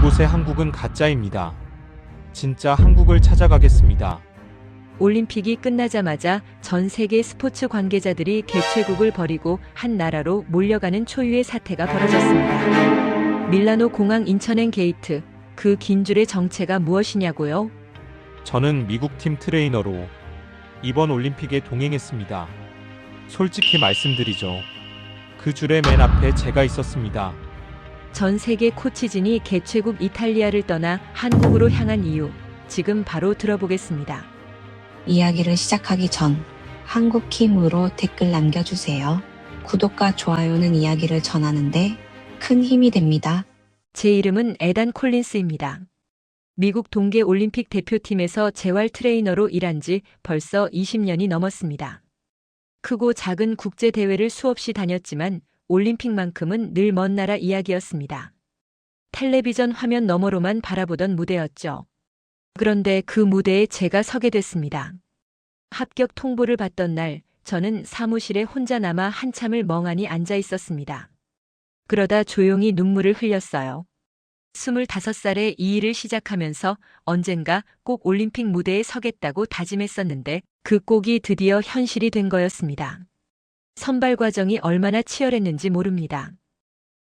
이곳의 한국은 가짜입니다. 진짜 한국을 찾아가겠습니다. 올림픽이 끝나자마자 전 세계 스포츠 관계자들이 개최국을 버리고 한 나라로 몰려가는 초유의 사태가 벌어졌습니다. 밀라노 공항 인천행 게이트, 그 긴 줄의 정체가 무엇이냐고요? 저는 미국 팀 트레이너로 이번 올림픽에 동행했습니다. 솔직히 말씀드리죠. 그 줄의 맨 앞에 제가 있었습니다. 전 세계 코치진이 개최국 이탈리아를 떠나 한국으로 향한 이유, 지금 바로 들어보겠습니다. 이야기를 시작하기 전 한국힘으로 댓글 남겨주세요. 구독과 좋아요는 이야기를 전하는데 큰 힘이 됩니다. 제 이름은 에단 콜린스입니다. 미국 동계올림픽 대표팀에서 재활 트레이너로 일한 지 벌써 20년이 넘었습니다. 크고 작은 국제대회를 수없이 다녔지만 올림픽만큼은 늘 먼 나라 이야기였습니다. 텔레비전 화면 너머로만 바라보던 무대였죠. 그런데 그 무대에 제가 서게 됐습니다. 합격 통보를 받던 날, 저는 사무실에 혼자 남아 한참을 멍하니 앉아 있었습니다. 그러다 조용히 눈물을 흘렸어요. 25살에 이 일을 시작하면서 언젠가 꼭 올림픽 무대에 서겠다고 다짐했었는데 그 꼭이 드디어 현실이 된 거였습니다. 선발 과정이 얼마나 치열했는지 모릅니다.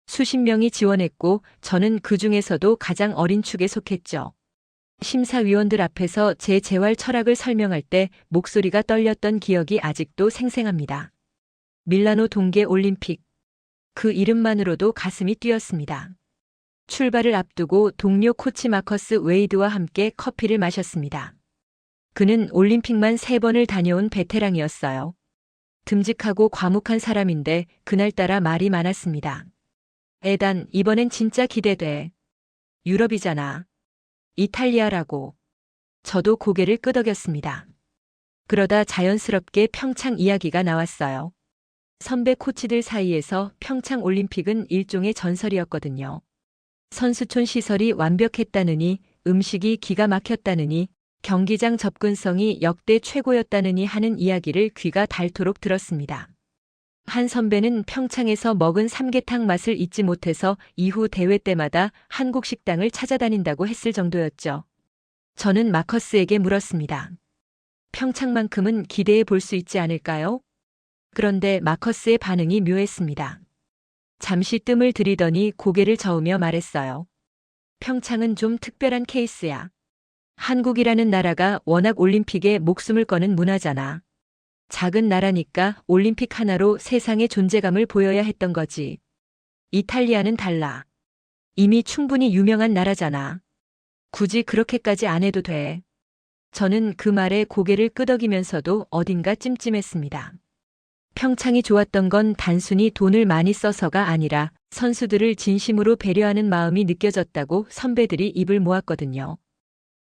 수십 명이 지원했고 저는 그 중에서도 가장 어린 축에 속했죠. 심사위원들 앞에서 제 재활 철학을 설명할 때 목소리가 떨렸던 기억이 아직도 생생합니다. 밀라노 동계올림픽. 그 이름만으로도 가슴이 뛰었습니다. 출발을 앞두고 동료 코치 마커스 웨이드와 함께 커피를 마셨습니다. 그는 올림픽만 3번을 다녀온 베테랑이었어요. 듬직하고 과묵한 사람인데 그날따라 말이 많았습니다. 에단, 이번엔 진짜 기대돼. 유럽이잖아. 이탈리아라고. 저도 고개를 끄덕였습니다. 그러다 자연스럽게 평창 이야기가 나왔어요. 선배 코치들 사이에서 평창 올림픽은 일종의 전설이었거든요. 선수촌 시설이 완벽했다느니, 음식이 기가 막혔다느니, 경기장 접근성이 역대 최고였다느니 하는 이야기를 귀가 닳도록 들었습니다. 한 선배는 평창에서 먹은 삼계탕 맛을 잊지 못해서 이후 대회 때마다 한국 식당을 찾아다닌다고 했을 정도였죠. 저는 마커스에게 물었습니다. 평창만큼은 기대해 볼 수 있지 않을까요? 그런데 마커스의 반응이 묘했습니다. 잠시 뜸을 들이더니 고개를 저으며 말했어요. 평창은 좀 특별한 케이스야. 한국이라는 나라가 워낙 올림픽에 목숨을 거는 문화잖아. 작은 나라니까 올림픽 하나로 세상의 존재감을 보여야 했던 거지. 이탈리아는 달라. 이미 충분히 유명한 나라잖아. 굳이 그렇게까지 안 해도 돼. 저는 그 말에 고개를 끄덕이면서도 어딘가 찜찜했습니다. 평창이 좋았던 건 단순히 돈을 많이 써서가 아니라 선수들을 진심으로 배려하는 마음이 느껴졌다고 선배들이 입을 모았거든요.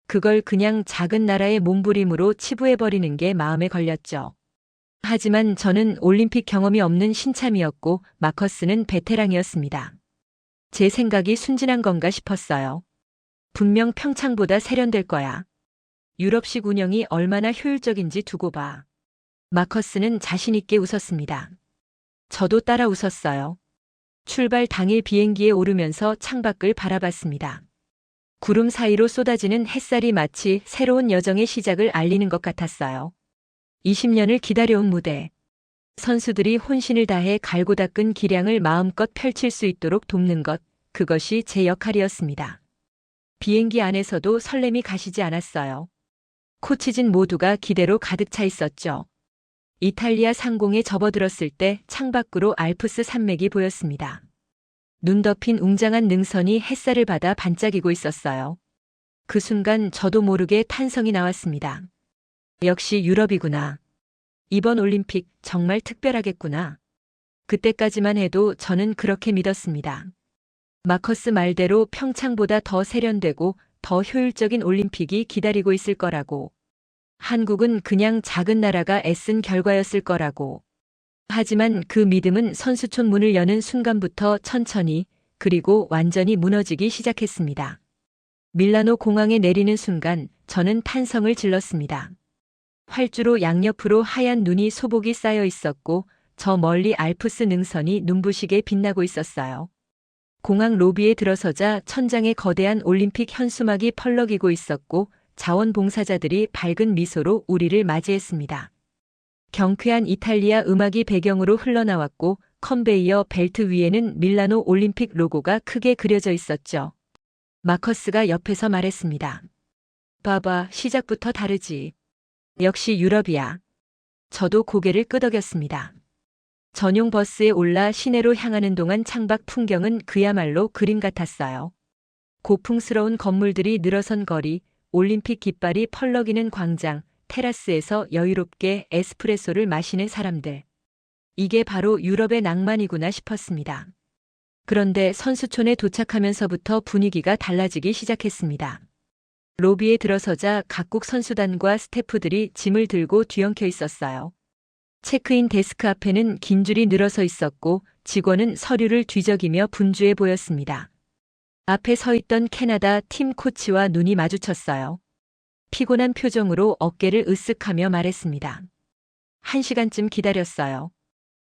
그걸 그냥 작은 나라의 몸부림으로 치부해버리는 게 마음에 걸렸죠. 하지만 저는 올림픽 경험이 없는 신참이었고 마커스는 베테랑이었습니다. 제 생각이 순진한 건가 싶었어요. 분명 평창보다 세련될 거야. 유럽식 운영이 얼마나 효율적인지 두고 봐. 마커스는 자신있게 웃었습니다. 저도 따라 웃었어요. 출발 당일 비행기에 오르면서 창밖을 바라봤습니다. 구름 사이로 쏟아지는 햇살이 마치 새로운 여정의 시작을 알리는 것 같았어요. 20년을 기다려온 무대. 선수들이 혼신을 다해 갈고 닦은 기량을 마음껏 펼칠 수 있도록 돕는 것, 그것이 제 역할이었습니다. 비행기 안에서도 설렘이 가시지 않았어요. 코치진 모두가 기대로 가득 차 있었죠. 이탈리아 상공에 접어들었을 때 창밖으로 알프스 산맥이 보였습니다. 눈 덮인 웅장한 능선이 햇살을 받아 반짝이고 있었어요. 그 순간 저도 모르게 탄성이 나왔습니다. 역시 유럽이구나. 이번 올림픽 정말 특별하겠구나. 그때까지만 해도 저는 그렇게 믿었습니다. 마커스 말대로 평창보다 더 세련되고 더 효율적인 올림픽이 기다리고 있을 거라고. 한국은 그냥 작은 나라가 애쓴 결과였을 거라고. 하지만 그 믿음은 선수촌 문을 여는 순간부터 천천히, 그리고 완전히 무너지기 시작했습니다. 밀라노 공항에 내리는 순간 저는 탄성을 질렀습니다. 활주로 양옆으로 하얀 눈이 소복이 쌓여 있었고 저 멀리 알프스 능선이 눈부시게 빛나고 있었어요. 공항 로비에 들어서자 천장에 거대한 올림픽 현수막이 펄럭이고 있었고 자원봉사자들이 밝은 미소로 우리를 맞이했습니다. 경쾌한 이탈리아 음악이 배경으로 흘러나왔고 컨베이어 벨트 위에는 밀라노 올림픽 로고가 크게 그려져 있었죠. 마커스가 옆에서 말했습니다. 봐봐, 시작부터 다르지. 역시 유럽이야. 저도 고개를 끄덕였습니다. 전용 버스에 올라 시내로 향하는 동안 창밖 풍경은 그야말로 그림 같았어요. 고풍스러운 건물들이 늘어선 거리, 올림픽 깃발이 펄럭이는 광장, 테라스에서 여유롭게 에스프레소를 마시는 사람들. 이게 바로 유럽의 낭만이구나 싶었습니다. 그런데 선수촌에 도착하면서부터 분위기가 달라지기 시작했습니다. 로비에 들어서자 각국 선수단과 스태프들이 짐을 들고 뒤엉켜 있었어요. 체크인 데스크 앞에는 긴 줄이 늘어서 있었고 직원은 서류를 뒤적이며 분주해 보였습니다. 앞에 서 있던 캐나다 팀 코치와 눈이 마주쳤어요. 피곤한 표정으로 어깨를 으쓱하며 말했습니다. 1시간쯤 기다렸어요.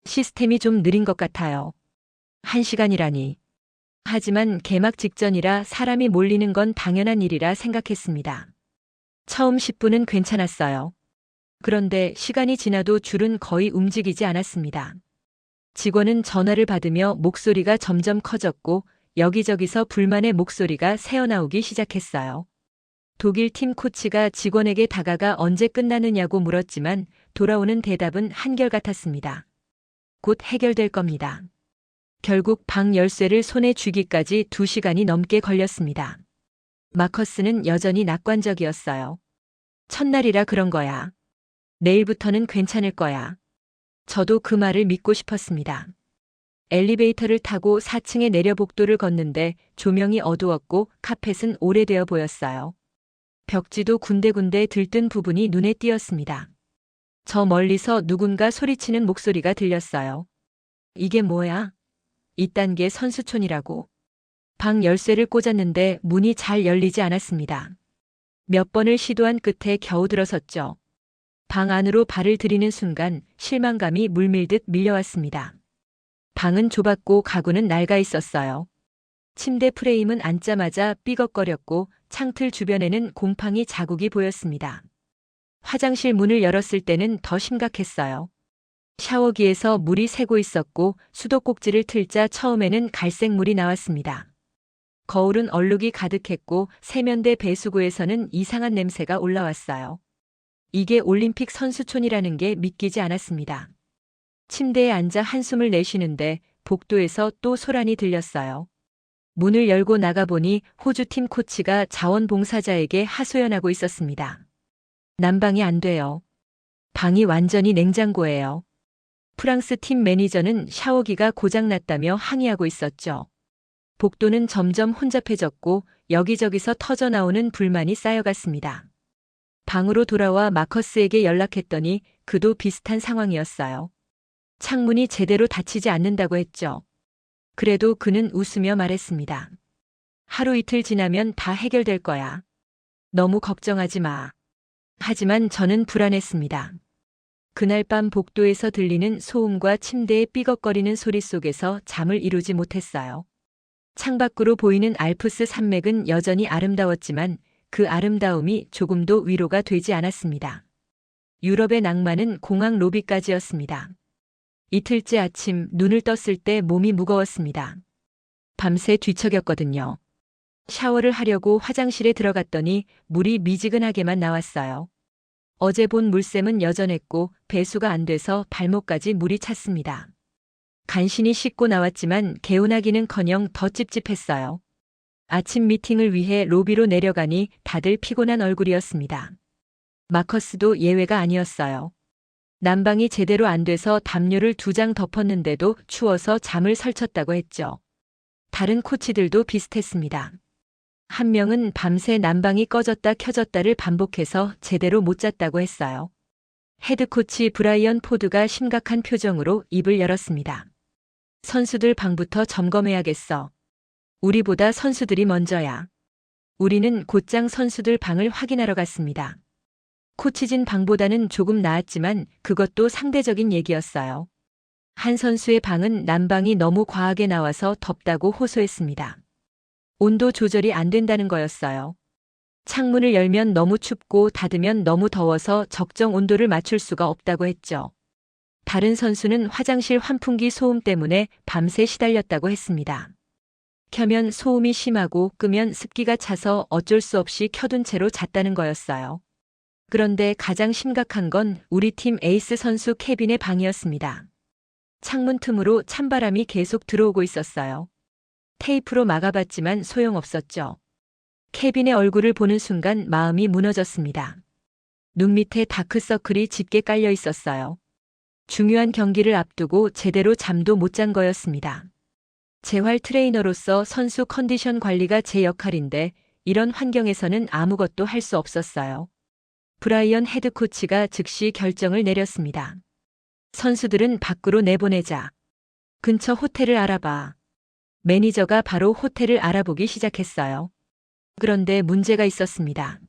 시스템이 좀 느린 것 같아요. 1시간이라니. 하지만 개막 직전이라 사람이 몰리는 건 당연한 일이라 생각했습니다. 처음 10분은 괜찮았어요. 그런데 시간이 지나도 줄은 거의 움직이지 않았습니다. 직원은 전화를 받으며 목소리가 점점 커졌고 여기저기서 불만의 목소리가 새어나오기 시작했어요. 독일 팀 코치가 직원에게 다가가 언제 끝나느냐고 물었지만 돌아오는 대답은 한결같았습니다. 곧 해결될 겁니다. 결국 방 열쇠를 손에 쥐기까지 2시간이 넘게 걸렸습니다. 마커스는 여전히 낙관적이었어요. 첫날이라 그런 거야. 내일부터는 괜찮을 거야. 저도 그 말을 믿고 싶었습니다. 엘리베이터를 타고 4층에 내려 복도를 걷는데 조명이 어두웠고 카펫은 오래되어 보였어요. 벽지도 군데군데 들뜬 부분이 눈에 띄었습니다. 저 멀리서 누군가 소리치는 목소리가 들렸어요. 이게 뭐야? 이딴 게 선수촌이라고. 방 열쇠를 꽂았는데 문이 잘 열리지 않았습니다. 몇 번을 시도한 끝에 겨우 들어섰죠. 방 안으로 발을 들이는 순간 실망감이 물밀듯 밀려왔습니다. 방은 좁았고 가구는 낡아 있었어요. 침대 프레임은 앉자마자 삐걱거렸고 창틀 주변에는 곰팡이 자국이 보였습니다. 화장실 문을 열었을 때는 더 심각했어요. 샤워기에서 물이 새고 있었고 수도꼭지를 틀자 처음에는 갈색물이 나왔습니다. 거울은 얼룩이 가득했고 세면대 배수구에서는 이상한 냄새가 올라왔어요. 이게 올림픽 선수촌이라는 게 믿기지 않았습니다. 침대에 앉아 한숨을 내쉬는데 복도에서 또 소란이 들렸어요. 문을 열고 나가보니 호주팀 코치가 자원봉사자에게 하소연하고 있었습니다. 난방이 안 돼요. 방이 완전히 냉장고예요. 프랑스 팀 매니저는 샤워기가 고장났다며 항의하고 있었죠. 복도는 점점 혼잡해졌고 여기저기서 터져나오는 불만이 쌓여갔습니다. 방으로 돌아와 마커스에게 연락했더니 그도 비슷한 상황이었어요. 창문이 제대로 닫히지 않는다고 했죠. 그래도 그는 웃으며 말했습니다. 하루 이틀 지나면 다 해결될 거야. 너무 걱정하지 마. 하지만 저는 불안했습니다. 그날 밤 복도에서 들리는 소음과 침대의 삐걱거리는 소리 속에서 잠을 이루지 못했어요. 창밖으로 보이는 알프스 산맥은 여전히 아름다웠지만 그 아름다움이 조금도 위로가 되지 않았습니다. 유럽의 낭만은 공항 로비까지였습니다. 이틀째 아침 눈을 떴을 때 몸이 무거웠습니다. 밤새 뒤척였거든요. 샤워를 하려고 화장실에 들어갔더니 물이 미지근하게만 나왔어요. 어제 본 물샘은 여전했고 배수가 안 돼서 발목까지 물이 찼습니다. 간신히 씻고 나왔지만 개운하기는커녕 더 찝찝했어요. 아침 미팅을 위해 로비로 내려가니 다들 피곤한 얼굴이었습니다. 마커스도 예외가 아니었어요. 난방이 제대로 안 돼서 담요를 2장 덮었는데도 추워서 잠을 설쳤다고 했죠. 다른 코치들도 비슷했습니다. 한 명은 밤새 난방이 꺼졌다 켜졌다를 반복해서 제대로 못 잤다고 했어요. 헤드코치 브라이언 포드가 심각한 표정으로 입을 열었습니다. 선수들 방부터 점검해야겠어. 우리보다 선수들이 먼저야. 우리는 곧장 선수들 방을 확인하러 갔습니다. 코치진 방보다는 조금 나았지만 그것도 상대적인 얘기였어요. 한 선수의 방은 난방이 너무 과하게 나와서 덥다고 호소했습니다. 온도 조절이 안 된다는 거였어요. 창문을 열면 너무 춥고 닫으면 너무 더워서 적정 온도를 맞출 수가 없다고 했죠. 다른 선수는 화장실 환풍기 소음 때문에 밤새 시달렸다고 했습니다. 켜면 소음이 심하고 끄면 습기가 차서 어쩔 수 없이 켜둔 채로 잤다는 거였어요. 그런데 가장 심각한 건 우리 팀 에이스 선수 케빈의 방이었습니다. 창문 틈으로 찬바람이 계속 들어오고 있었어요. 테이프로 막아봤지만 소용없었죠. 케빈의 얼굴을 보는 순간 마음이 무너졌습니다. 눈 밑에 다크서클이 짙게 깔려 있었어요. 중요한 경기를 앞두고 제대로 잠도 못 잔 거였습니다. 재활 트레이너로서 선수 컨디션 관리가 제 역할인데 이런 환경에서는 아무것도 할 수 없었어요. 브라이언 헤드 코치가 즉시 결정을 내렸습니다. 선수들은 밖으로 내보내자. 근처 호텔을 알아봐. 매니저가 바로 호텔을 알아보기 시작했어요. 그런데 문제가 있었습니다.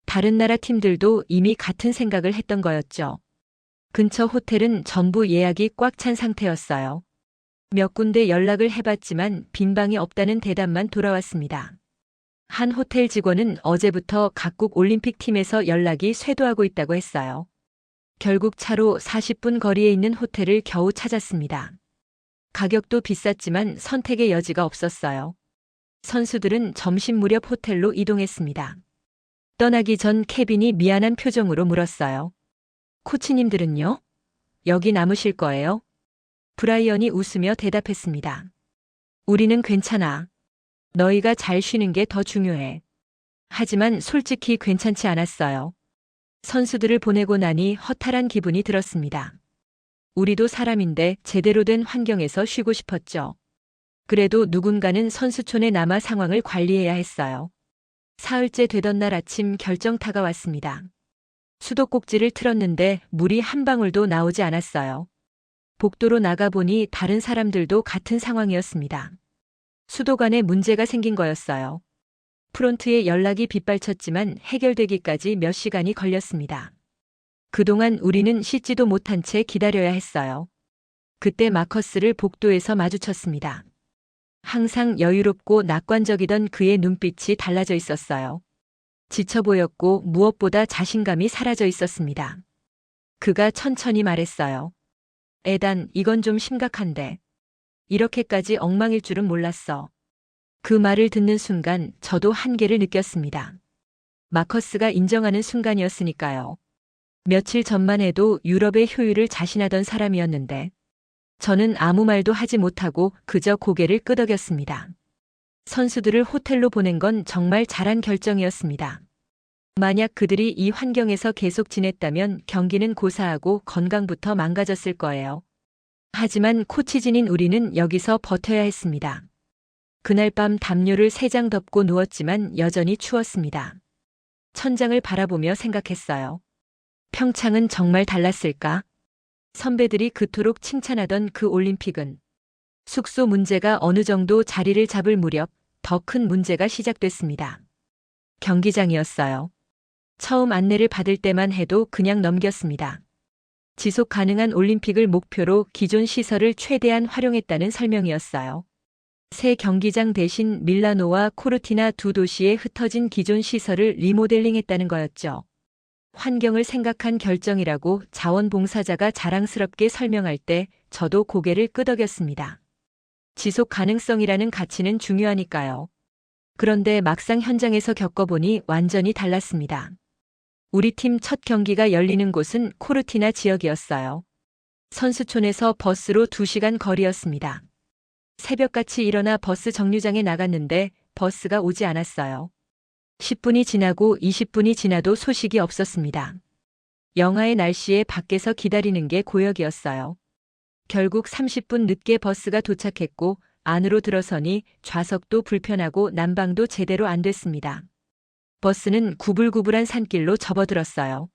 다른 나라 팀들도 이미 같은 생각을 했던 거였죠. 근처 호텔은 전부 예약이 꽉 찬 상태였어요. 몇 군데 연락을 해봤지만 빈 방이 없다는 대답만 돌아왔습니다. 한 호텔 직원은 어제부터 각국 올림픽 팀에서 연락이 쇄도하고 있다고 했어요. 결국 차로 40분 거리에 있는 호텔을 겨우 찾았습니다. 가격도 비쌌지만 선택의 여지가 없었어요. 선수들은 점심 무렵 호텔로 이동했습니다. 떠나기 전 케빈이 미안한 표정으로 물었어요. 코치님들은요? 여기 남으실 거예요? 브라이언이 웃으며 대답했습니다. 우리는 괜찮아. 너희가 잘 쉬는 게 더 중요해. 하지만 솔직히 괜찮지 않았어요. 선수들을 보내고 나니 허탈한 기분이 들었습니다. 우리도 사람인데 제대로 된 환경에서 쉬고 싶었죠. 그래도 누군가는 선수촌에 남아 상황을 관리해야 했어요. 사흘째 되던 날 아침 결정타가 왔습니다. 수도꼭지를 틀었는데 물이 한 방울도 나오지 않았어요. 복도로 나가보니 다른 사람들도 같은 상황이었습니다. 수도관에 문제가 생긴 거였어요. 프론트에 연락이 빗발쳤지만 해결되기까지 몇 시간이 걸렸습니다. 그동안 우리는 씻지도 못한 채 기다려야 했어요. 그때 마커스를 복도에서 마주쳤습니다. 항상 여유롭고 낙관적이던 그의 눈빛이 달라져 있었어요. 지쳐 보였고 무엇보다 자신감이 사라져 있었습니다. 그가 천천히 말했어요. 에단, 이건 좀 심각한데. 이렇게까지 엉망일 줄은 몰랐어. 그 말을 듣는 순간 저도 한계를 느꼈습니다. 마커스가 인정하는 순간이었으니까요. 며칠 전만 해도 유럽의 효율을 자신하던 사람이었는데 저는 아무 말도 하지 못하고 그저 고개를 끄덕였습니다. 선수들을 호텔로 보낸 건 정말 잘한 결정이었습니다. 만약 그들이 이 환경에서 계속 지냈다면 경기는 고사하고 건강부터 망가졌을 거예요. 하지만 코치진인 우리는 여기서 버텨야 했습니다. 그날 밤 담요를 3장 덮고 누웠지만 여전히 추웠습니다. 천장을 바라보며 생각했어요. 평창은 정말 달랐을까? 선배들이 그토록 칭찬하던 그 올림픽은 숙소 문제가 어느 정도 자리를 잡을 무렵 더 큰 문제가 시작됐습니다. 경기장이었어요. 처음 안내를 받을 때만 해도 그냥 넘겼습니다. 지속 가능한 올림픽을 목표로 기존 시설을 최대한 활용했다는 설명이었어요. 새 경기장 대신 밀라노와 코르티나 두 도시에 흩어진 기존 시설을 리모델링했다는 거였죠. 환경을 생각한 결정이라고 자원봉사자가 자랑스럽게 설명할 때 저도 고개를 끄덕였습니다. 지속 가능성이라는 가치는 중요하니까요. 그런데 막상 현장에서 겪어보니 완전히 달랐습니다. 우리 팀 첫 경기가 열리는 곳은 코르티나 지역이었어요. 선수촌에서 버스로 2시간 거리였습니다. 새벽같이 일어나 버스 정류장에 나갔는데 버스가 오지 않았어요. 10분이 지나고 20분이 지나도 소식이 없었습니다. 영하의 날씨에 밖에서 기다리는 게 고역이었어요. 결국 30분 늦게 버스가 도착했고 안으로 들어서니 좌석도 불편하고 난방도 제대로 안 됐습니다. 버스는 구불구불한 산길로 접어들었어요.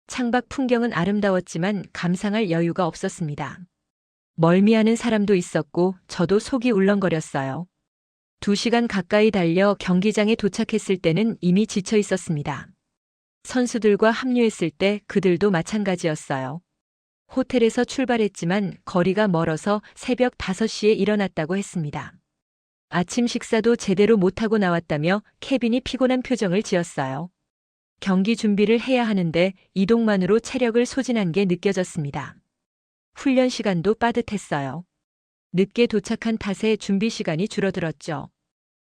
창밖 풍경은 아름다웠지만 감상할 여유가 없었습니다. 멀미하는 사람도 있었고 저도 속이 울렁거렸어요. 2시간 가까이 달려 경기장에 도착했을 때는 이미 지쳐 있었습니다. 선수들과 합류했을 때 그들도 마찬가지였어요. 호텔에서 출발했지만 거리가 멀어서 새벽 5시에 일어났다고 했습니다. 아침 식사도 제대로 못하고 나왔다며 케빈이 피곤한 표정을 지었어요. 경기 준비를 해야 하는데 이동만으로 체력을 소진한 게 느껴졌습니다. 훈련 시간도 빠듯했어요. 늦게 도착한 탓에 준비 시간이 줄어들었죠.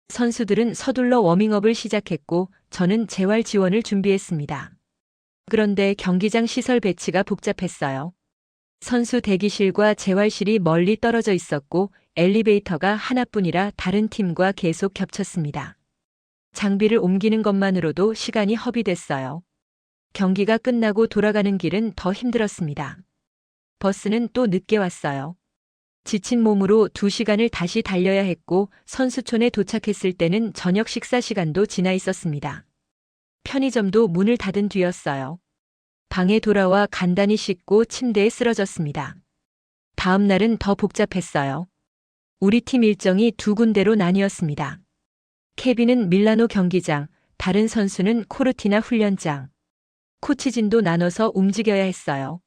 선수들은 서둘러 워밍업을 시작했고 저는 재활 지원을 준비했습니다. 그런데 경기장 시설 배치가 복잡했어요. 선수 대기실과 재활실이 멀리 떨어져 있었고 엘리베이터가 하나뿐이라 다른 팀과 계속 겹쳤습니다. 장비를 옮기는 것만으로도 시간이 허비됐어요. 경기가 끝나고 돌아가는 길은 더 힘들었습니다. 버스는 또 늦게 왔어요. 지친 몸으로 2시간을 다시 달려야 했고 선수촌에 도착했을 때는 저녁 식사 시간도 지나 있었습니다. 편의점도 문을 닫은 뒤였어요. 방에 돌아와 간단히 씻고 침대에 쓰러졌습니다. 다음 날은 더 복잡했어요. 우리 팀 일정이 2군데로 나뉘었습니다. 케빈은 밀라노 경기장, 다른 선수는 코르티나 훈련장. 코치진도 나눠서 움직여야 했어요.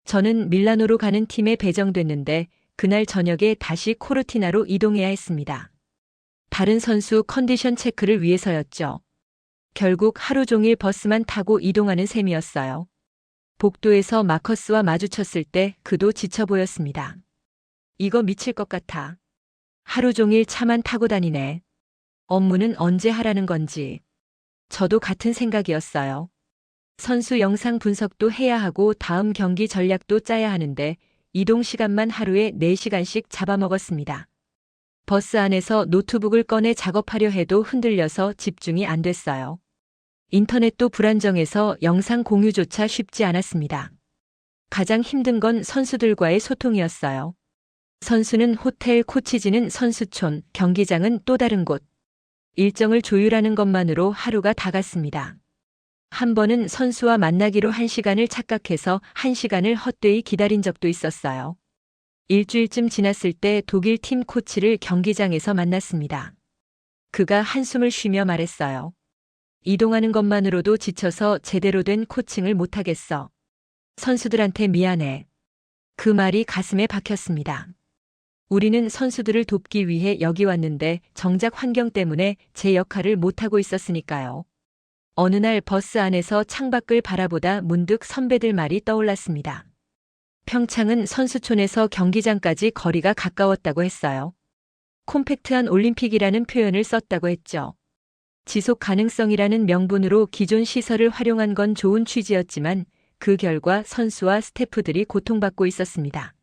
저는 밀라노로 가는 팀에 배정됐는데 그날 저녁에 다시 코르티나로 이동해야 했습니다. 다른 선수 컨디션 체크를 위해서였죠. 결국 하루 종일 버스만 타고 이동하는 셈이었어요. 복도에서 마커스와 마주쳤을 때 그도 지쳐 보였습니다. 이거 미칠 것 같아. 하루 종일 차만 타고 다니네. 업무는 언제 하라는 건지. 저도 같은 생각이었어요. 선수 영상 분석도 해야 하고 다음 경기 전략도 짜야 하는데 이동 시간만 하루에 4시간씩 잡아먹었습니다. 버스 안에서 노트북을 꺼내 작업하려 해도 흔들려서 집중이 안 됐어요. 인터넷도 불안정해서 영상 공유조차 쉽지 않았습니다. 가장 힘든 건 선수들과의 소통이었어요. 선수는 호텔, 코치진은 선수촌, 경기장은 또 다른 곳. 일정을 조율하는 것만으로 하루가 다 갔습니다. 한 번은 선수와 만나기로 1시간을 착각해서 1시간을 헛되이 기다린 적도 있었어요. 일주일쯤 지났을 때 독일 팀 코치를 경기장에서 만났습니다. 그가 한숨을 쉬며 말했어요. 이동하는 것만으로도 지쳐서 제대로 된 코칭을 못하겠어. 선수들한테 미안해. 그 말이 가슴에 박혔습니다. 우리는 선수들을 돕기 위해 여기 왔는데 정작 환경 때문에 제 역할을 못하고 있었으니까요. 어느 날 버스 안에서 창밖을 바라보다 문득 선배들 말이 떠올랐습니다. 평창은 선수촌에서 경기장까지 거리가 가까웠다고 했어요. 콤팩트한 올림픽이라는 표현을 썼다고 했죠. 지속 가능성이라는 명분으로 기존 시설을 활용한 건 좋은 취지였지만 그 결과 선수와 스태프들이 고통받고 있었습니다.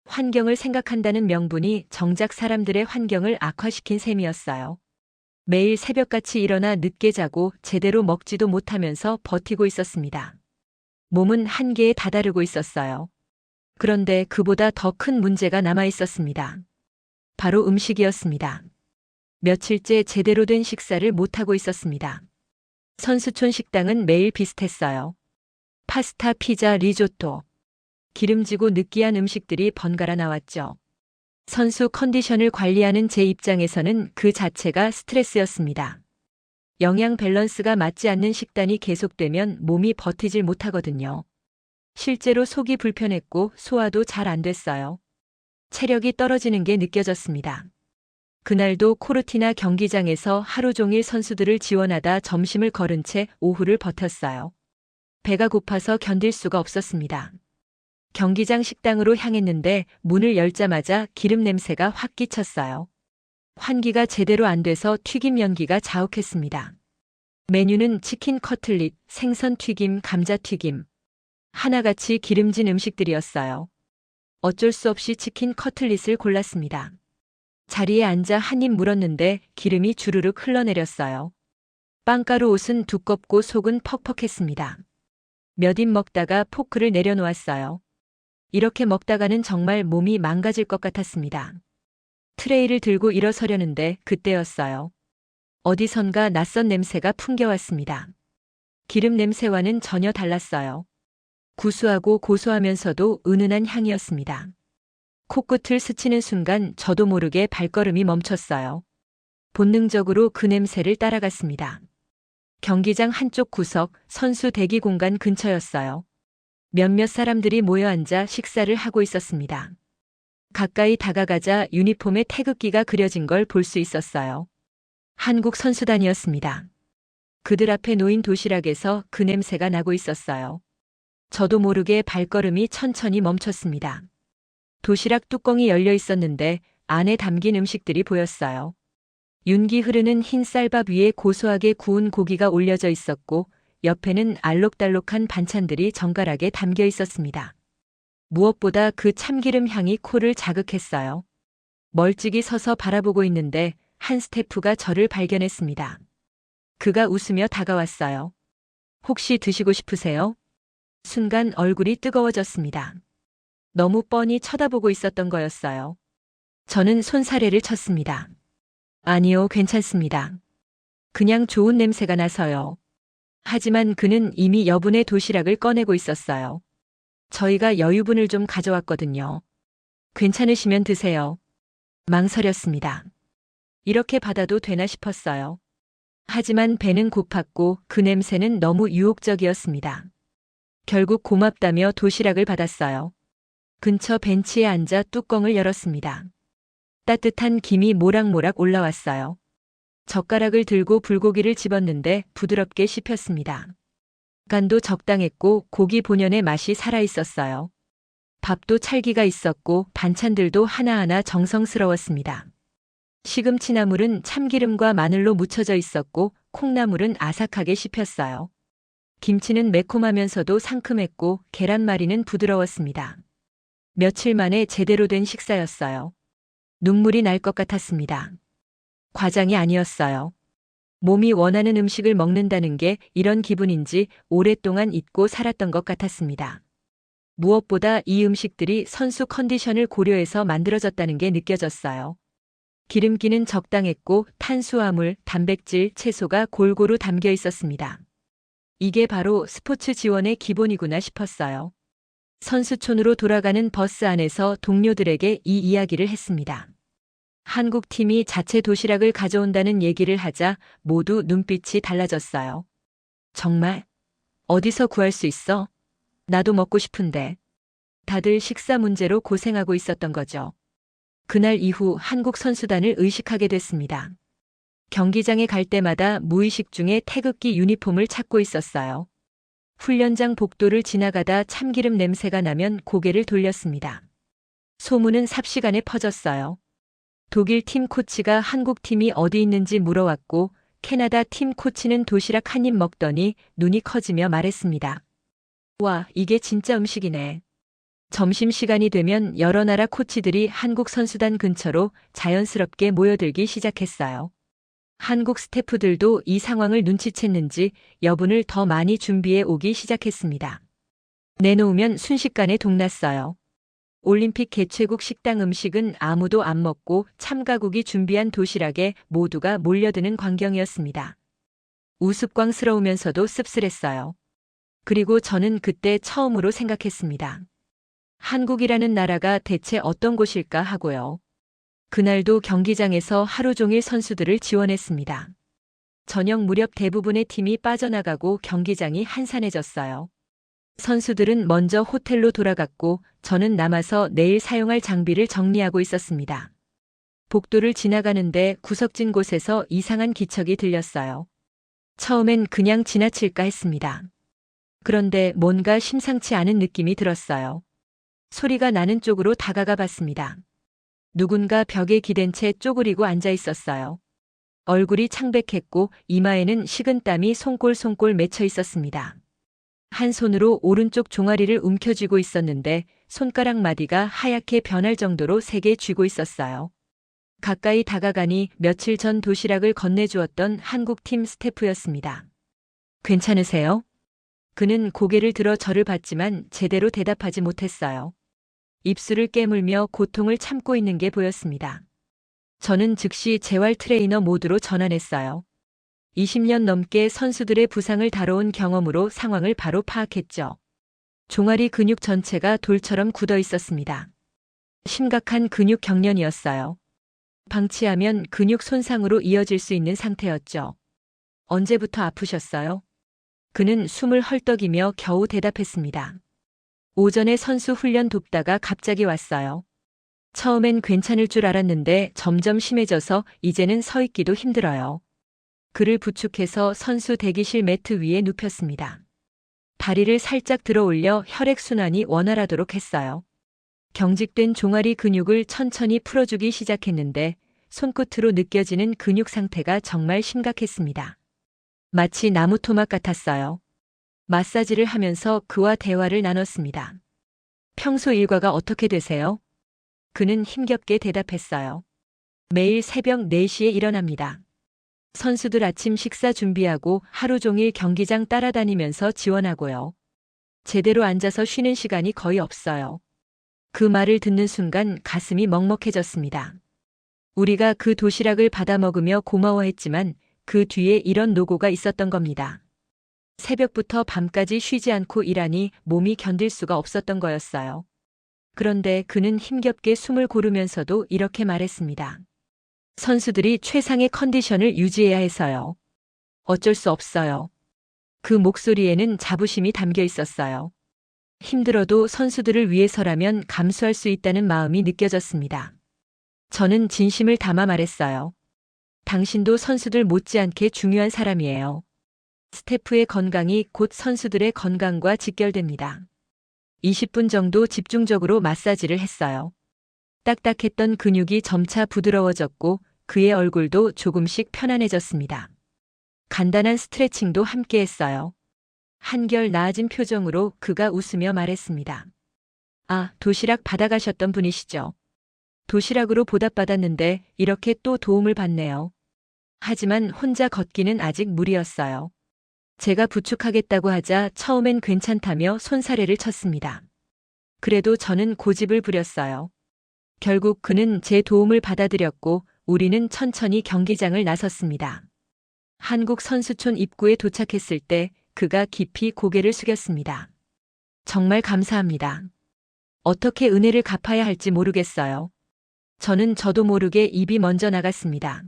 환경을 생각한다는 명분이 정작 사람들의 환경을 악화시킨 셈이었어요. 매일 새벽같이 일어나 늦게 자고 제대로 먹지도 못하면서 버티고 있었습니다. 몸은 한계에 다다르고 있었어요. 그런데 그보다 더 큰 문제가 남아 있었습니다. 바로 음식이었습니다. 며칠째 제대로 된 식사를 못하고 있었습니다. 선수촌 식당은 매일 비슷했어요. 파스타, 피자, 리조또. 기름지고 느끼한 음식들이 번갈아 나왔죠. 선수 컨디션을 관리하는 제 입장에서는 그 자체가 스트레스였습니다. 영양 밸런스가 맞지 않는 식단이 계속되면 몸이 버티질 못하거든요. 실제로 속이 불편했고 소화도 잘 안 됐어요. 체력이 떨어지는 게 느껴졌습니다. 그날도 코르티나 경기장에서 하루 종일 선수들을 지원하다 점심을 거른 채 오후를 버텼어요. 배가 고파서 견딜 수가 없었습니다. 경기장 식당으로 향했는데 문을 열자마자 기름 냄새가 확 끼쳤어요. 환기가 제대로 안 돼서 튀김 연기가 자욱했습니다. 메뉴는 치킨 커틀릿, 생선 튀김, 감자 튀김. 하나같이 기름진 음식들이었어요. 어쩔 수 없이 치킨 커틀릿을 골랐습니다. 자리에 앉아 한 입 물었는데 기름이 주르륵 흘러내렸어요. 빵가루 옷은 두껍고 속은 퍽퍽했습니다. 몇 입 먹다가 포크를 내려놓았어요. 이렇게 먹다가는 정말 몸이 망가질 것 같았습니다. 트레이를 들고 일어서려는데 그때였어요. 어디선가 낯선 냄새가 풍겨왔습니다. 기름 냄새와는 전혀 달랐어요. 구수하고 고소하면서도 은은한 향이었습니다. 코끝을 스치는 순간 저도 모르게 발걸음이 멈췄어요. 본능적으로 그 냄새를 따라갔습니다. 경기장 한쪽 구석 선수 대기 공간 근처였어요. 몇몇 사람들이 모여 앉아 식사를 하고 있었습니다. 가까이 다가가자 유니폼에 태극기가 그려진 걸 볼 수 있었어요. 한국 선수단이었습니다. 그들 앞에 놓인 도시락에서 그 냄새가 나고 있었어요. 저도 모르게 발걸음이 천천히 멈췄습니다. 도시락 뚜껑이 열려 있었는데 안에 담긴 음식들이 보였어요. 윤기 흐르는 흰 쌀밥 위에 고소하게 구운 고기가 올려져 있었고 옆에는 알록달록한 반찬들이 정갈하게 담겨 있었습니다. 무엇보다 그 참기름 향이 코를 자극했어요. 멀찍이 서서 바라보고 있는데 한 스태프가 저를 발견했습니다. 그가 웃으며 다가왔어요. 혹시 드시고 싶으세요? 순간 얼굴이 뜨거워졌습니다. 너무 뻔히 쳐다보고 있었던 거였어요. 저는 손사래를 쳤습니다. 아니요, 괜찮습니다. 그냥 좋은 냄새가 나서요. 하지만 그는 이미 여분의 도시락을 꺼내고 있었어요. 저희가 여유분을 좀 가져왔거든요. 괜찮으시면 드세요. 망설였습니다. 이렇게 받아도 되나 싶었어요. 하지만 배는 고팠고 그 냄새는 너무 유혹적이었습니다. 결국 고맙다며 도시락을 받았어요. 근처 벤치에 앉아 뚜껑을 열었습니다. 따뜻한 김이 모락모락 올라왔어요. 젓가락을 들고 불고기를 집었는데 부드럽게 씹혔습니다. 간도 적당했고 고기 본연의 맛이 살아있었어요. 밥도 찰기가 있었고 반찬들도 하나하나 정성스러웠습니다. 시금치나물은 참기름과 마늘로 묻혀져 있었고 콩나물은 아삭하게 씹혔어요. 김치는 매콤하면서도 상큼했고 계란말이는 부드러웠습니다. 며칠 만에 제대로 된 식사였어요. 눈물이 날 것 같았습니다. 과장이 아니었어요. 몸이 원하는 음식을 먹는다는 게 이런 기분인지 오랫동안 잊고 살았던 것 같았습니다. 무엇보다 이 음식들이 선수 컨디션을 고려해서 만들어졌다는 게 느껴졌어요. 기름기는 적당했고 탄수화물, 단백질, 채소가 골고루 담겨 있었습니다. 이게 바로 스포츠 지원의 기본이구나 싶었어요. 선수촌으로 돌아가는 버스 안에서 동료들에게 이 이야기를 했습니다. 한국 팀이 자체 도시락을 가져온다는 얘기를 하자 모두 눈빛이 달라졌어요. 정말? 어디서 구할 수 있어? 나도 먹고 싶은데. 다들 식사 문제로 고생하고 있었던 거죠. 그날 이후 한국 선수단을 의식하게 됐습니다. 경기장에 갈 때마다 무의식 중에 태극기 유니폼을 찾고 있었어요. 훈련장 복도를 지나가다 참기름 냄새가 나면 고개를 돌렸습니다. 소문은 삽시간에 퍼졌어요. 독일 팀 코치가 한국 팀이 어디 있는지 물어왔고 캐나다 팀 코치는 도시락 한 입 먹더니 눈이 커지며 말했습니다. 와, 이게 진짜 음식이네. 점심시간이 되면 여러 나라 코치들이 한국 선수단 근처로 자연스럽게 모여들기 시작했어요. 한국 스태프들도 이 상황을 눈치챘는지 여분을 더 많이 준비해 오기 시작했습니다. 내놓으면 순식간에 동났어요. 올림픽 개최국 식당 음식은 아무도 안 먹고 참가국이 준비한 도시락에 모두가 몰려드는 광경이었습니다. 우스꽝스러우면서도 씁쓸했어요. 그리고 저는 그때 처음으로 생각했습니다. 한국이라는 나라가 대체 어떤 곳일까 하고요. 그날도 경기장에서 하루 종일 선수들을 지원했습니다. 저녁 무렵 대부분의 팀이 빠져나가고 경기장이 한산해졌어요. 선수들은 먼저 호텔로 돌아갔고 저는 남아서 내일 사용할 장비를 정리하고 있었습니다. 복도를 지나가는데 구석진 곳에서 이상한 기척이 들렸어요. 처음엔 그냥 지나칠까 했습니다. 그런데 뭔가 심상치 않은 느낌이 들었어요. 소리가 나는 쪽으로 다가가 봤습니다. 누군가 벽에 기댄 채 쪼그리고 앉아 있었어요. 얼굴이 창백했고 이마에는 식은땀이 송골송골 맺혀 있었습니다. 한 손으로 오른쪽 종아리를 움켜쥐고 있었는데 손가락 마디가 하얗게 변할 정도로 세게 쥐고 있었어요. 가까이 다가가니 며칠 전 도시락을 건네주었던 한국팀 스태프였습니다. 괜찮으세요? 그는 고개를 들어 저를 봤지만 제대로 대답하지 못했어요. 입술을 깨물며 고통을 참고 있는 게 보였습니다. 저는 즉시 재활 트레이너 모드로 전환했어요. 20년 넘게 선수들의 부상을 다뤄온 경험으로 상황을 바로 파악했죠. 종아리 근육 전체가 돌처럼 굳어 있었습니다. 심각한 근육 경련이었어요. 방치하면 근육 손상으로 이어질 수 있는 상태였죠. 언제부터 아프셨어요? 그는 숨을 헐떡이며 겨우 대답했습니다. 오전에 선수 훈련 돕다가 갑자기 왔어요. 처음엔 괜찮을 줄 알았는데 점점 심해져서 이제는 서 있기도 힘들어요. 그를 부축해서 선수 대기실 매트 위에 눕혔습니다. 다리를 살짝 들어 올려 혈액순환이 원활하도록 했어요. 경직된 종아리 근육을 천천히 풀어주기 시작했는데 손끝으로 느껴지는 근육 상태가 정말 심각했습니다. 마치 나무 토막 같았어요. 마사지를 하면서 그와 대화를 나눴습니다. 평소 일과가 어떻게 되세요? 그는 힘겹게 대답했어요. 매일 새벽 4시에 일어납니다. 선수들 아침 식사 준비하고 하루 종일 경기장 따라다니면서 지원하고요. 제대로 앉아서 쉬는 시간이 거의 없어요. 그 말을 듣는 순간 가슴이 먹먹해졌습니다. 우리가 그 도시락을 받아 먹으며 고마워했지만 그 뒤에 이런 노고가 있었던 겁니다. 새벽부터 밤까지 쉬지 않고 일하니 몸이 견딜 수가 없었던 거였어요. 그런데 그는 힘겹게 숨을 고르면서도 이렇게 말했습니다. 선수들이 최상의 컨디션을 유지해야 해서요. 어쩔 수 없어요. 그 목소리에는 자부심이 담겨 있었어요. 힘들어도 선수들을 위해서라면 감수할 수 있다는 마음이 느껴졌습니다. 저는 진심을 담아 말했어요. 당신도 선수들 못지않게 중요한 사람이에요. 스태프의 건강이 곧 선수들의 건강과 직결됩니다. 20분 정도 집중적으로 마사지를 했어요. 딱딱했던 근육이 점차 부드러워졌고 그의 얼굴도 조금씩 편안해졌습니다. 간단한 스트레칭도 함께 했어요. 한결 나아진 표정으로 그가 웃으며 말했습니다. 아, 도시락 받아가셨던 분이시죠? 도시락으로 보답받았는데 이렇게 또 도움을 받네요. 하지만 혼자 걷기는 아직 무리였어요. 제가 부축하겠다고 하자 처음엔 괜찮다며 손사래를 쳤습니다. 그래도 저는 고집을 부렸어요. 결국 그는 제 도움을 받아들였고 우리는 천천히 경기장을 나섰습니다. 한국 선수촌 입구에 도착했을 때 그가 깊이 고개를 숙였습니다. 정말 감사합니다. 어떻게 은혜를 갚아야 할지 모르겠어요. 저도 모르게 입이 먼저 나갔습니다.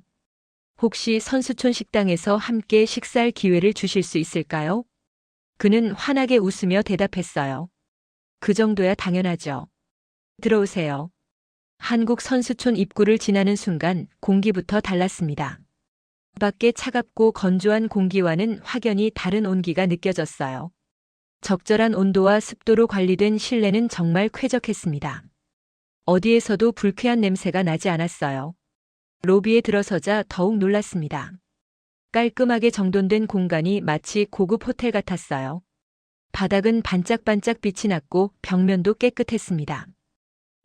혹시 선수촌 식당에서 함께 식사할 기회를 주실 수 있을까요? 그는 환하게 웃으며 대답했어요. 그 정도야 당연하죠. 들어오세요. 한국 선수촌 입구를 지나는 순간 공기부터 달랐습니다. 밖에 차갑고 건조한 공기와는 확연히 다른 온기가 느껴졌어요. 적절한 온도와 습도로 관리된 실내는 정말 쾌적했습니다. 어디에서도 불쾌한 냄새가 나지 않았어요. 로비에 들어서자 더욱 놀랐습니다. 깔끔하게 정돈된 공간이 마치 고급 호텔 같았어요. 바닥은 반짝반짝 빛이 났고 벽면도 깨끗했습니다.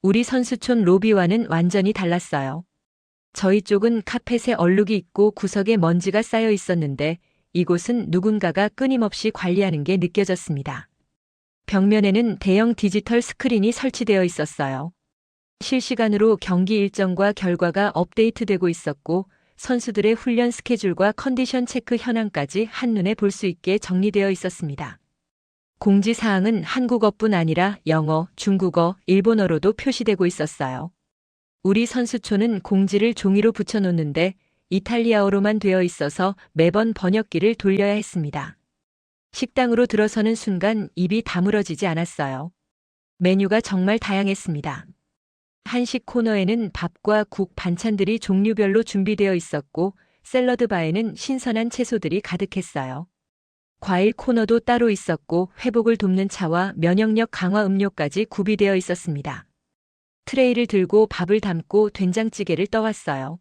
우리 선수촌 로비와는 완전히 달랐어요. 저희 쪽은 카펫에 얼룩이 있고 구석에 먼지가 쌓여 있었는데 이곳은 누군가가 끊임없이 관리하는 게 느껴졌습니다. 벽면에는 대형 디지털 스크린이 설치되어 있었어요. 실시간으로 경기 일정과 결과가 업데이트되고 있었고 선수들의 훈련 스케줄과 컨디션 체크 현황까지 한눈에 볼 수 있게 정리되어 있었습니다. 공지사항은 한국어뿐 아니라 영어, 중국어, 일본어로도 표시되고 있었어요. 우리 선수촌은 공지를 종이로 붙여놓는데 이탈리아어로만 되어 있어서 매번 번역기를 돌려야 했습니다. 식당으로 들어서는 순간 입이 다물어지지 않았어요. 메뉴가 정말 다양했습니다. 한식 코너에는 밥과 국, 반찬들이 종류별로 준비되어 있었고 샐러드 바에는 신선한 채소들이 가득했어요. 과일 코너도 따로 있었고 회복을 돕는 차와 면역력 강화 음료까지 구비되어 있었습니다. 트레이를 들고 밥을 담고 된장찌개를 떠왔어요.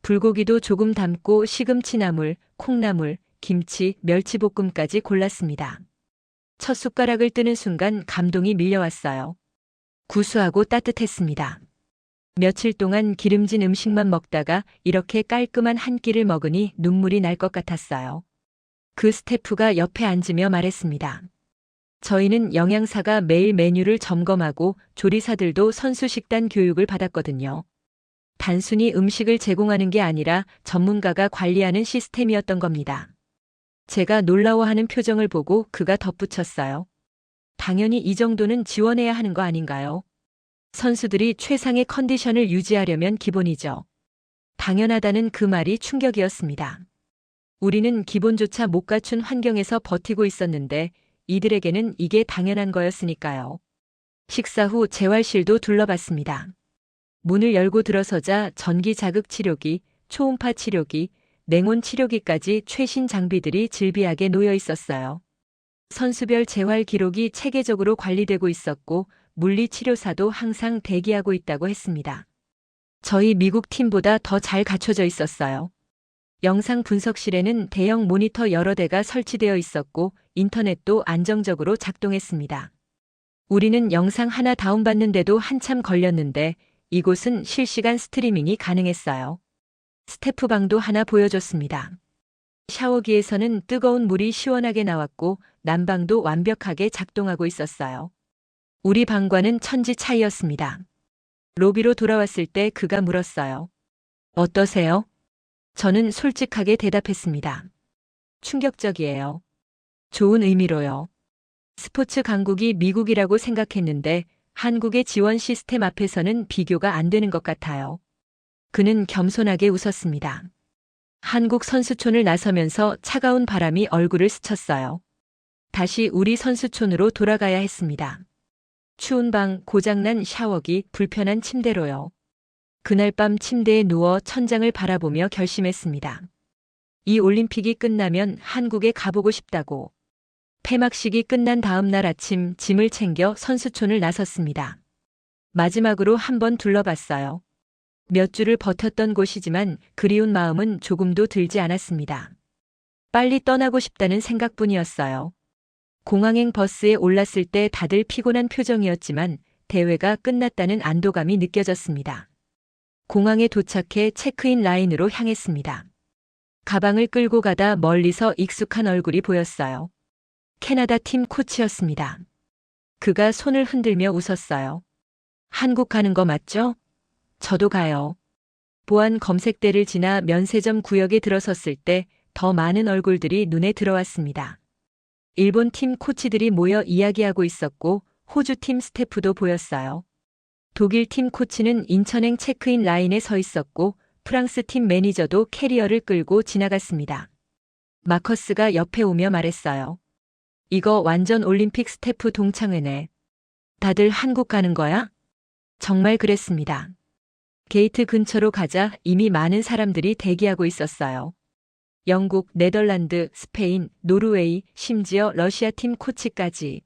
불고기도 조금 담고 시금치 나물, 콩나물, 김치, 멸치볶음까지 골랐습니다. 첫 숟가락을 뜨는 순간 감동이 밀려왔어요. 구수하고 따뜻했습니다. 며칠 동안 기름진 음식만 먹다가 이렇게 깔끔한 한 끼를 먹으니 눈물이 날 것 같았어요. 그 스태프가 옆에 앉으며 말했습니다. 저희는 영양사가 매일 메뉴를 점검하고 조리사들도 선수 식단 교육을 받았거든요. 단순히 음식을 제공하는 게 아니라 전문가가 관리하는 시스템이었던 겁니다. 제가 놀라워하는 표정을 보고 그가 덧붙였어요. 당연히 이 정도는 지원해야 하는 거 아닌가요? 선수들이 최상의 컨디션을 유지하려면 기본이죠. 당연하다는 그 말이 충격이었습니다. 우리는 기본조차 못 갖춘 환경에서 버티고 있었는데 이들에게는 이게 당연한 거였으니까요. 식사 후 재활실도 둘러봤습니다. 문을 열고 들어서자 전기 자극 치료기, 초음파 치료기, 냉온 치료기까지 최신 장비들이 질비하게 놓여 있었어요. 선수별 재활 기록이 체계적으로 관리되고 있었고 물리치료사도 항상 대기하고 있다고 했습니다. 저희 미국 팀보다 더 잘 갖춰져 있었어요. 영상 분석실에는 대형 모니터 여러 대가 설치되어 있었고 인터넷도 안정적으로 작동했습니다. 우리는 영상 하나 다운받는데도 한참 걸렸는데 이곳은 실시간 스트리밍이 가능했어요. 스태프방도 하나 보여줬습니다. 샤워기에서는 뜨거운 물이 시원하게 나왔고 난방도 완벽하게 작동하고 있었어요. 우리 방과는 천지 차이였습니다. 로비로 돌아왔을 때 그가 물었어요. 어떠세요? 저는 솔직하게 대답했습니다. 충격적이에요. 좋은 의미로요. 스포츠 강국이 미국이라고 생각했는데 한국의 지원 시스템 앞에서는 비교가 안 되는 것 같아요. 그는 겸손하게 웃었습니다. 한국 선수촌을 나서면서 차가운 바람이 얼굴을 스쳤어요. 다시 우리 선수촌으로 돌아가야 했습니다. 추운 방, 고장난 샤워기, 불편한 침대로요. 그날 밤 침대에 누워 천장을 바라보며 결심했습니다. 이 올림픽이 끝나면 한국에 가보고 싶다고. 폐막식이 끝난 다음 날 아침 짐을 챙겨 선수촌을 나섰습니다. 마지막으로 한번 둘러봤어요. 몇 주를 버텼던 곳이지만 그리운 마음은 조금도 들지 않았습니다. 빨리 떠나고 싶다는 생각뿐이었어요. 공항행 버스에 올랐을 때 다들 피곤한 표정이었지만 대회가 끝났다는 안도감이 느껴졌습니다. 공항에 도착해 체크인 라인으로 향했습니다. 가방을 끌고 가다 멀리서 익숙한 얼굴이 보였어요. 캐나다 팀 코치였습니다. 그가 손을 흔들며 웃었어요. 한국 가는 거 맞죠? 저도 가요. 보안 검색대를 지나 면세점 구역에 들어섰을 때 더 많은 얼굴들이 눈에 들어왔습니다. 일본 팀 코치들이 모여 이야기하고 있었고 호주 팀 스태프도 보였어요. 독일 팀 코치는 인천행 체크인 라인에 서 있었고 프랑스 팀 매니저도 캐리어를 끌고 지나갔습니다. 마커스가 옆에 오며 말했어요. 이거 완전 올림픽 스태프 동창회네. 다들 한국 가는 거야? 정말 그랬습니다. 게이트 근처로 가자 이미 많은 사람들이 대기하고 있었어요. 영국, 네덜란드, 스페인, 노르웨이, 심지어 러시아 팀 코치까지.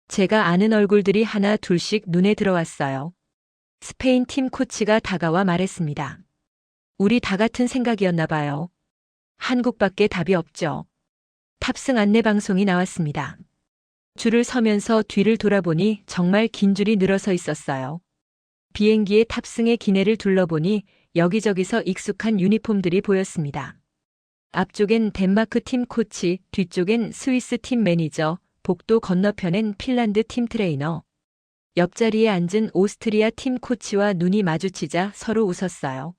제가 아는 얼굴들이 하나 둘씩 눈에 들어왔어요. 스페인 팀 코치가 다가와 말했습니다. 우리 다 같은 생각이었나 봐요. 한국밖에 답이 없죠. 탑승 안내 방송이 나왔습니다. 줄을 서면서 뒤를 돌아보니 정말 긴 줄이 늘어서 있었어요. 비행기의 탑승의 기내를 둘러보니 여기저기서 익숙한 유니폼들이 보였습니다. 앞쪽엔 덴마크 팀 코치, 뒤쪽엔 스위스 팀 매니저, 복도 건너편엔 핀란드 팀 트레이너. 옆자리에 앉은 오스트리아 팀 코치와 눈이 마주치자 서로 웃었어요.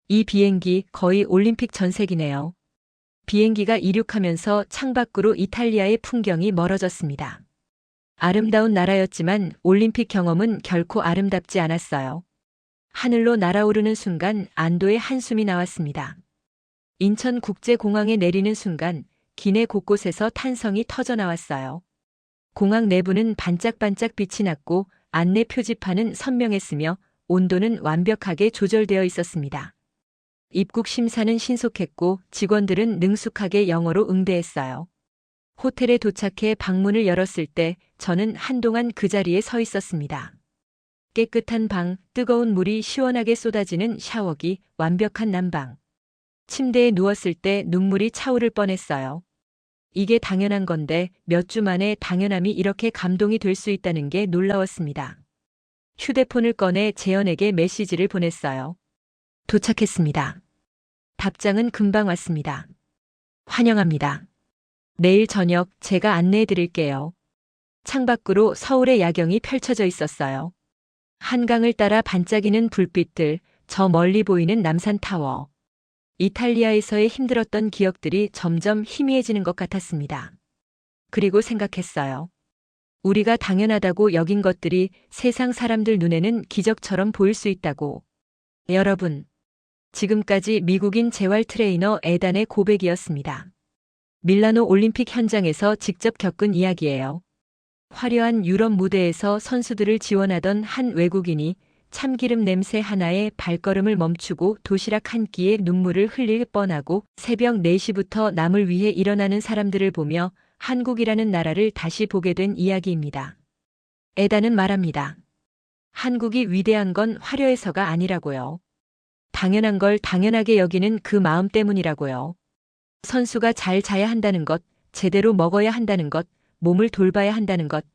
이 비행기 거의 올림픽 전색이네요. 비행기가 이륙하면서 창밖으로 이탈리아의 풍경이 멀어졌습니다. 아름다운 나라였지만 올림픽 경험은 결코 아름답지 않았어요. 하늘로 날아오르는 순간 안도의 한숨이 나왔습니다. 인천국제공항에 내리는 순간 기내 곳곳에서 탄성이 터져 나왔어요. 공항 내부는 반짝반짝 빛이 났고 안내 표지판은 선명했으며 온도는 완벽하게 조절되어 있었습니다. 입국 심사는 신속했고 직원들은 능숙하게 영어로 응대했어요. 호텔에 도착해 방문을 열었을 때 저는 한동안 그 자리에 서 있었습니다. 깨끗한 방, 뜨거운 물이 시원하게 쏟아지는 샤워기, 완벽한 난방. 침대에 누웠을 때 눈물이 차오를 뻔했어요. 이게 당연한 건데 몇 주 만에 당연함이 이렇게 감동이 될 수 있다는 게 놀라웠습니다. 휴대폰을 꺼내 재현에게 메시지를 보냈어요. 도착했습니다. 답장은 금방 왔습니다. 환영합니다. 내일 저녁 제가 안내해 드릴게요. 창밖으로 서울의 야경이 펼쳐져 있었어요. 한강을 따라 반짝이는 불빛들, 저 멀리 보이는 남산타워. 이탈리아에서의 힘들었던 기억들이 점점 희미해지는 것 같았습니다. 그리고 생각했어요. 우리가 당연하다고 여긴 것들이 세상 사람들 눈에는 기적처럼 보일 수 있다고. 여러분, 지금까지 미국인 재활 트레이너 에단의 고백이었습니다. 밀라노 올림픽 현장에서 직접 겪은 이야기예요. 화려한 유럽 무대에서 선수들을 지원하던 한 외국인이 참기름 냄새 하나에 발걸음을 멈추고 도시락 한 끼에 눈물을 흘릴 뻔하고 새벽 4시부터 남을 위해 일어나는 사람들을 보며 한국이라는 나라를 다시 보게 된 이야기입니다. 에단은 말합니다. 한국이 위대한 건 화려해서가 아니라고요. 당연한 걸 당연하게 여기는 그 마음 때문이라고요. 선수가 잘 자야 한다는 것, 제대로 먹어야 한다는 것, 몸을 돌봐야 한다는 것.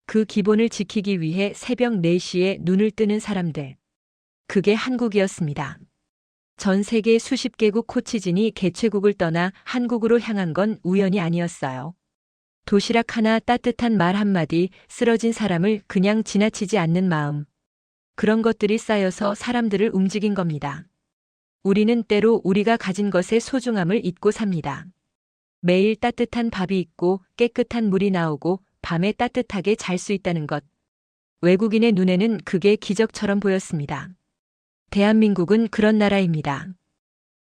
그 기본을 지키기 위해 새벽 4시에 눈을 뜨는 사람들. 그게 한국이었습니다. 전 세계 수십 개국 코치진이 개최국을 떠나 한국으로 향한 건 우연이 아니었어요. 도시락 하나, 따뜻한 말 한마디, 쓰러진 사람을 그냥 지나치지 않는 마음. 그런 것들이 쌓여서 사람들을 움직인 겁니다. 우리는 때로 우리가 가진 것의 소중함을 잊고 삽니다. 매일 따뜻한 밥이 있고 깨끗한 물이 나오고 밤에 따뜻하게 잘 수 있다는 것. 외국인의 눈에는 그게 기적처럼 보였습니다. 대한민국은 그런 나라입니다.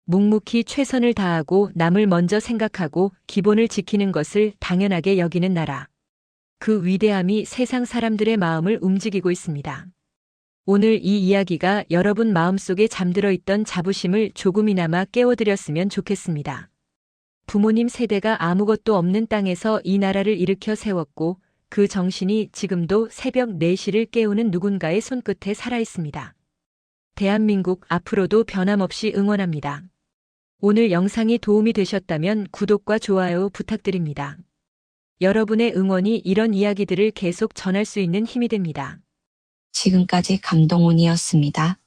묵묵히 최선을 다하고 남을 먼저 생각하고 기본을 지키는 것을 당연하게 여기는 나라. 그 위대함이 세상 사람들의 마음을 움직이고 있습니다. 오늘 이 이야기가 여러분 마음속에 잠들어 있던 자부심을 조금이나마 깨워드렸으면 좋겠습니다. 부모님 세대가 아무것도 없는 땅에서 이 나라를 일으켜 세웠고 그 정신이 지금도 새벽 4시를 깨우는 누군가의 손끝에 살아있습니다. 대한민국 앞으로도 변함없이 응원합니다. 오늘 영상이 도움이 되셨다면 구독과 좋아요 부탁드립니다. 여러분의 응원이 이런 이야기들을 계속 전할 수 있는 힘이 됩니다. 지금까지 감동훈이었습니다.